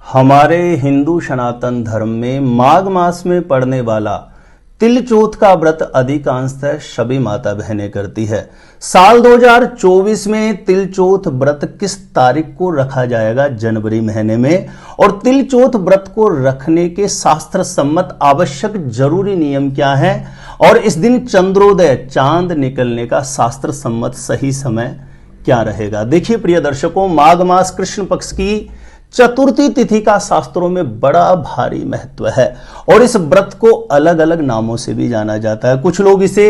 हमारे हिंदू सनातन धर्म में माघ मास में पड़ने वाला तिल चौथ का व्रत अधिकांशतः सभी माता बहनें करती है। साल 2024 में तिल चौथ व्रत किस तारीख को रखा जाएगा? जनवरी महीने में। और तिल चौथ व्रत को रखने के शास्त्र सम्मत आवश्यक जरूरी नियम क्या है? और इस दिन चंद्रोदय चांद निकलने का शास्त्र सम्मत सही समय क्या रहेगा? देखिए प्रिय दर्शकों, माघ मास कृष्ण पक्ष की चतुर्थी तिथि का शास्त्रों में बड़ा भारी महत्व है और इस व्रत को अलग अलग नामों से भी जाना जाता है। कुछ लोग इसे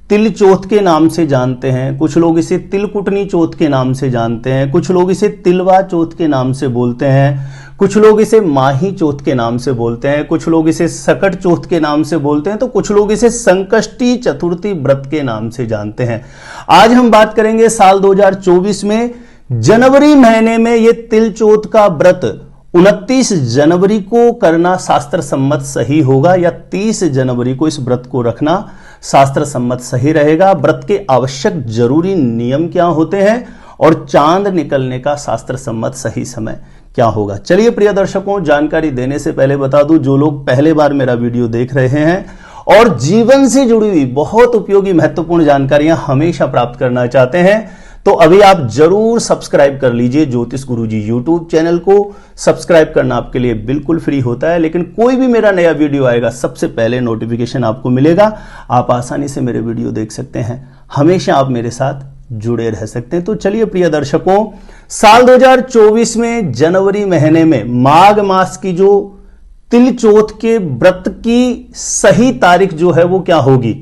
तिल चौथ के नाम से जानते हैं, कुछ लोग इसे तिलकुटनी चौथ के नाम से जानते हैं, कुछ लोग इसे तिलवा चौथ के नाम से बोलते हैं, कुछ लोग इसे माही चौथ के नाम से बोलते हैं, कुछ लोग इसे सकट चौथ के नाम से बोलते हैं, तो कुछ लोग इसे संकष्टी चतुर्थी व्रत के नाम से जानते हैं। आज हम बात करेंगे साल 2024 में जनवरी महीने में ये तिल चौथ का व्रत 29 जनवरी को करना शास्त्र सम्मत सही होगा या 30 जनवरी को इस व्रत को रखना शास्त्र सम्मत सही रहेगा? व्रत के आवश्यक जरूरी नियम क्या होते हैं और चांद निकलने का शास्त्र सम्मत सही समय क्या होगा? चलिए प्रिय दर्शकों, जानकारी देने से पहले बता दूं, जो लोग पहले बार मेरा वीडियो देख रहे हैं और जीवन से जुड़ी हुई बहुत उपयोगी महत्वपूर्ण जानकारियां हमेशा प्राप्त करना चाहते हैं तो अभी आप जरूर सब्सक्राइब कर लीजिए ज्योतिष गुरुजी यूट्यूब चैनल को। सब्सक्राइब करना आपके लिए बिल्कुल फ्री होता है, लेकिन कोई भी मेरा नया वीडियो आएगा सबसे पहले नोटिफिकेशन आपको मिलेगा। आप आसानी से मेरे वीडियो देख सकते हैं, हमेशा आप मेरे साथ जुड़े रह सकते हैं। तो चलिए प्रिय दर्शकों, साल 2024 में जनवरी महीने में माघ मास की जो तिल चौथ के व्रत की सही तारीख जो है वो क्या होगी,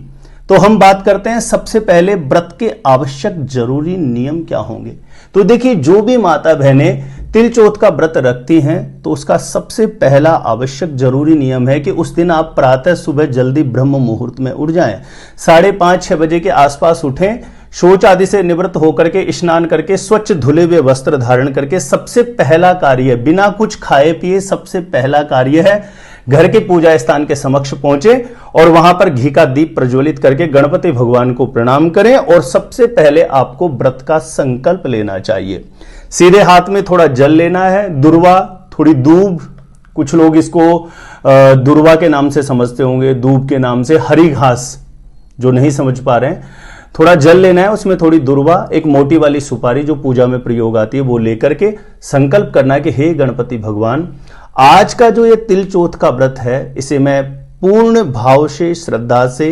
तो हम बात करते हैं सबसे पहले व्रत के आवश्यक जरूरी नियम क्या होंगे। तो देखिए, जो भी माता बहनें तिल चौथ का व्रत रखती हैं तो उसका सबसे पहला आवश्यक जरूरी नियम है कि उस दिन आप प्रातः सुबह जल्दी ब्रह्म मुहूर्त में उठ जाएं, 5:30-6 बजे के आसपास उठें, शौच आदि से निवृत्त होकर के स्नान करके स्वच्छ धुले हुए वस्त्र धारण करके सबसे पहला कार्य बिना कुछ खाए पिए सबसे पहला कार्य है घर के पूजा स्थान के समक्ष पहुंचे और वहां पर घी का दीप प्रज्वलित करके गणपति भगवान को प्रणाम करें और सबसे पहले आपको व्रत का संकल्प लेना चाहिए। सीधे हाथ में थोड़ा जल लेना है, दुर्वा, थोड़ी दूब, कुछ लोग इसको दुर्वा के नाम से समझते होंगे, दूब के नाम से, हरी घास जो नहीं समझ पा रहे हैं, थोड़ा जल लेना है, उसमें थोड़ी दुर्वा, एक मोटी वाली सुपारी जो पूजा में प्रयोग आती है वो लेकर के संकल्प करना है कि हे गणपति भगवान, आज का जो ये तिल चौथ का व्रत है इसे मैं पूर्ण भाव से श्रद्धा से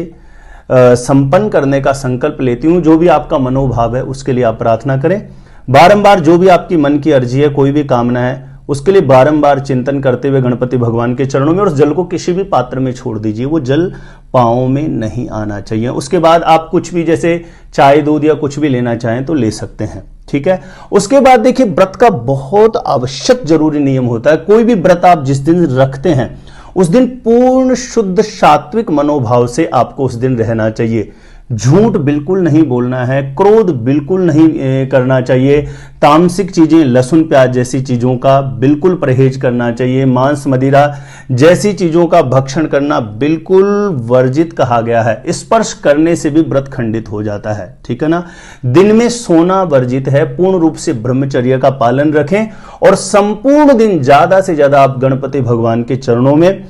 संपन्न करने का संकल्प लेती हूं। जो भी आपका मनोभाव है उसके लिए आप प्रार्थना करें। बारंबार जो भी आपकी मन की अर्जी है, कोई भी कामना है, उसके लिए बारंबार चिंतन करते हुए गणपति भगवान के चरणों में, और उस जल को किसी भी पात्र में छोड़ दीजिए, वो जल पांवों में नहीं आना चाहिए। उसके बाद आप कुछ भी जैसे चाय दूध या कुछ भी लेना चाहें तो ले सकते हैं, ठीक है। उसके बाद देखिए, व्रत का बहुत आवश्यक जरूरी नियम होता है। कोई भी व्रत आप जिस दिन रखते हैं उस दिन पूर्ण शुद्ध सात्विक मनोभाव से आपको उस दिन रहना चाहिए। झूठ बिल्कुल नहीं बोलना है, क्रोध बिल्कुल नहीं करना चाहिए, तामसिक चीजें, लहसुन प्याज जैसी चीजों का बिल्कुल परहेज करना चाहिए, मांस मदिरा जैसी चीजों का भक्षण करना बिल्कुल वर्जित कहा गया है। स्पर्श करने से भी व्रत खंडित हो जाता है, ठीक है ना। दिन में सोना वर्जित है, पूर्ण रूप से ब्रह्मचर्य का पालन रखें और संपूर्ण दिन ज्यादा से ज्यादा आप गणपति भगवान के चरणों में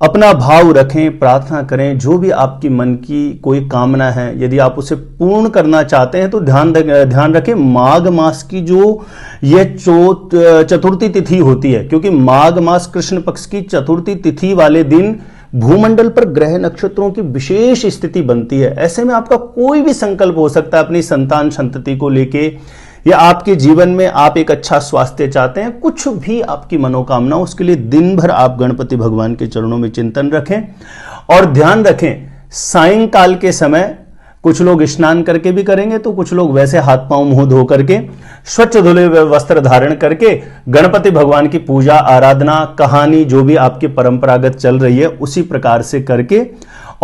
अपना भाव रखें, प्रार्थना करें। जो भी आपकी मन की कोई कामना है, यदि आप उसे पूर्ण करना चाहते हैं तो ध्यान रखें, माघ मास की जो यह चतुर्थी तिथि होती है, क्योंकि माघ मास कृष्ण पक्ष की चतुर्थी तिथि वाले दिन भूमंडल पर ग्रह नक्षत्रों की विशेष स्थिति बनती है। ऐसे में आपका कोई भी संकल्प हो सकता है अपनी संतान संतति को लेके, या आपके जीवन में आप एक अच्छा स्वास्थ्य चाहते हैं, कुछ भी आपकी मनोकामना, उसके लिए दिन भर आप गणपति भगवान के चरणों में चिंतन रखें। और ध्यान रखें, सायंकाल के समय कुछ लोग स्नान करके भी करेंगे तो कुछ लोग वैसे हाथ पांव मुंह धो करके स्वच्छ धुले हुए वस्त्र धारण करके गणपति भगवान की पूजा आराधना कहानी जो भी आपकी परंपरागत चल रही है उसी प्रकार से करके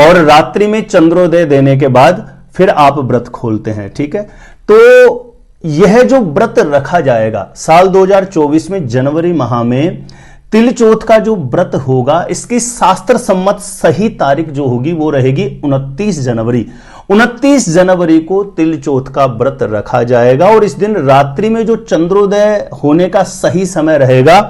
और रात्रि में चंद्रोदय देने के बाद फिर आप व्रत खोलते हैं, ठीक है। तो यह जो व्रत रखा जाएगा साल 2024 में जनवरी माह में तिल चौथ का जो व्रत होगा, इसकी शास्त्र सम्मत सही तारीख जो होगी वो रहेगी 29 जनवरी। 29 जनवरी को तिल चौथ का व्रत रखा जाएगा और इस दिन रात्रि में जो चंद्रोदय होने का सही समय रहेगा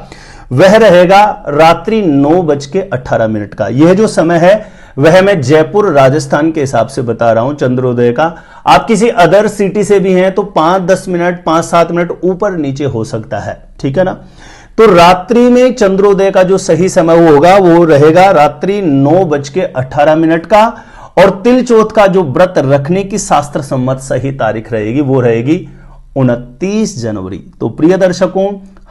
वह रहेगा रात्रि 9:18 का। यह जो समय है वह मैं जयपुर राजस्थान के हिसाब से बता रहा हूं चंद्रोदय का। आप किसी अदर सिटी से भी हैं तो 5-10 मिनट 5-7 मिनट ऊपर नीचे हो सकता है, ठीक है ना। तो रात्रि में चंद्रोदय का जो सही समय होगा वो रहेगा रात्रि 9:18 का। और तिल चौथ का जो व्रत रखने की शास्त्र सम्मत सही तारीख रहेगी वो रहेगी 29 जनवरी। तो प्रिय दर्शकों,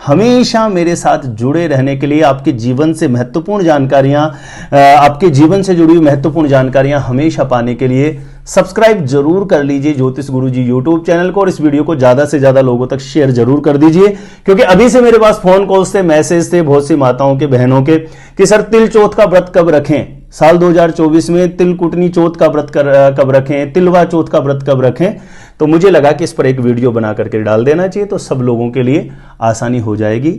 हमेशा मेरे साथ जुड़े रहने के लिए, आपके जीवन से महत्वपूर्ण जानकारियां, आपके जीवन से जुड़ी हुई महत्वपूर्ण जानकारियां हमेशा पाने के लिए सब्सक्राइब जरूर कर लीजिए ज्योतिष गुरुजी यूट्यूब चैनल को, और इस वीडियो को ज्यादा से ज्यादा लोगों तक शेयर जरूर कर दीजिए। क्योंकि अभी से मेरे पास फोन कॉल्स थे, मैसेज थे बहुत सी माताओं के, बहनों के कि सर तिल चौथ का व्रत कब रखें, साल 2024 में तिलकुटनी चौथ का व्रत कब रखें, तिलवा चौथ का व्रत कब रखें। तो मुझे लगा कि इस पर एक वीडियो बना करके डाल देना चाहिए, तो सब लोगों के लिए आसानी हो जाएगी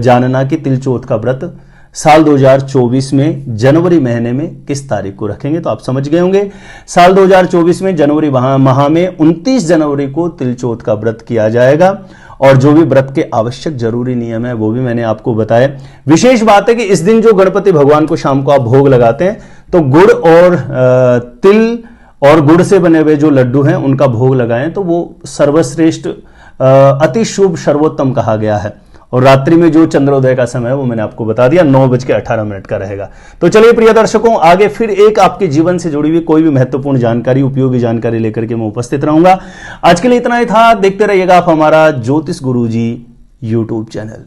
जानना कि तिल चौथ का व्रत साल 2024 में जनवरी महीने में किस तारीख को रखेंगे। तो आप समझ गए होंगे, साल 2024 में जनवरी माह में 29 जनवरी को तिल चौथ का व्रत किया जाएगा। और जो भी व्रत के आवश्यक जरूरी नियम है वो भी मैंने आपको बताया। विशेष बात है कि इस दिन जो गणपति भगवान को शाम को आप भोग लगाते हैं तो गुड़ और तिल और गुड़ से बने हुए जो लड्डू हैं उनका भोग लगाएं, तो वो सर्वश्रेष्ठ अति शुभ सर्वोत्तम कहा गया है। और रात्रि में जो चंद्रोदय का समय है वो मैंने आपको बता दिया 9:18 का रहेगा। तो चलिए प्रिय दर्शकों, आगे फिर एक आपके जीवन से जुड़ी हुई कोई भी महत्वपूर्ण जानकारी, उपयोगी जानकारी लेकर के मैं उपस्थित रहूंगा। आज के लिए इतना ही था। देखते रहिएगा आप हमारा ज्योतिष गुरुजी यूट्यूब चैनल।